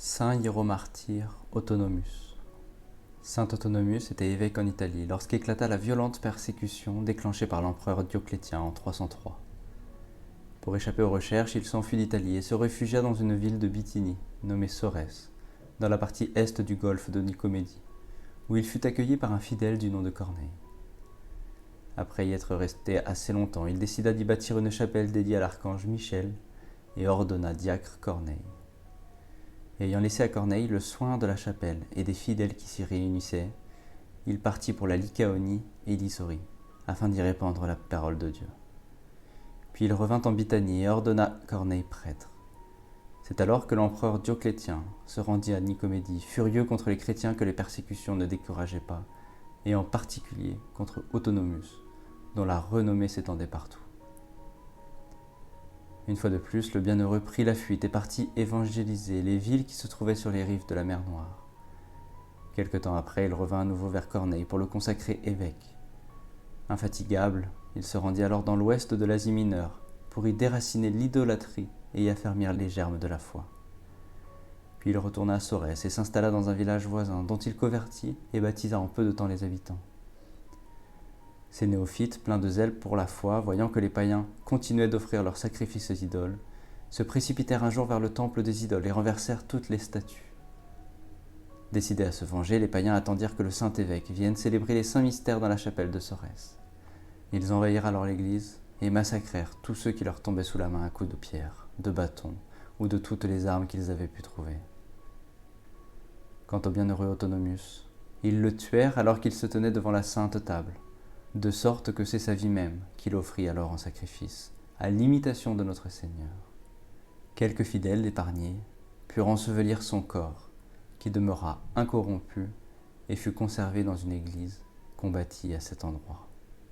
Saint hiéromartyr Autonomus. Saint Autonomus était évêque en Italie lorsqu'éclata la violente persécution déclenchée par l'empereur Dioclétien en 303. Pour échapper aux recherches, il s'enfuit d'Italie et se réfugia dans une ville de Bithynie, nommée Sorès, dans la partie est du golfe de Nicomédie, où il fut accueilli par un fidèle du nom de Corneille. Après y être resté assez longtemps, il décida d'y bâtir une chapelle dédiée à l'archange Michel et ordonna diacre Corneille. Ayant laissé à Corneille le soin de la chapelle et des fidèles qui s'y réunissaient, il partit pour la Lycaonie et l'Isaurie, afin d'y répandre la parole de Dieu. Puis il revint en Bithynie et ordonna Corneille prêtre. C'est alors que l'empereur Dioclétien se rendit à Nicomédie, furieux contre les chrétiens que les persécutions ne décourageaient pas, et en particulier contre Autonomus, dont la renommée s'étendait partout. Une fois de plus, le bienheureux prit la fuite et partit évangéliser les villes qui se trouvaient sur les rives de la mer Noire. Quelque temps après, il revint à nouveau vers Corneille pour le consacrer évêque. Infatigable, il se rendit alors dans l'ouest de l'Asie mineure pour y déraciner l'idolâtrie et y affermir les germes de la foi. Puis il retourna à Sorès et s'installa dans un village voisin dont il convertit et baptisa en peu de temps les habitants. Ces néophytes, pleins de zèle pour la foi, voyant que les païens continuaient d'offrir leurs sacrifices aux idoles, se précipitèrent un jour vers le temple des idoles et renversèrent toutes les statues. Décidés à se venger, les païens attendirent que le saint évêque vienne célébrer les saints mystères dans la chapelle de Sorès. Ils envahirent alors l'église et massacrèrent tous ceux qui leur tombaient sous la main à coups de pierre, de bâton ou de toutes les armes qu'ils avaient pu trouver. Quant au bienheureux Autonomus, ils le tuèrent alors qu'il se tenait devant la sainte table, de sorte que c'est sa vie même qu'il offrit alors en sacrifice, à l'imitation de notre Seigneur. Quelques fidèles épargnés purent ensevelir son corps, qui demeura incorrompu et fut conservé dans une église qu'on bâtit à cet endroit.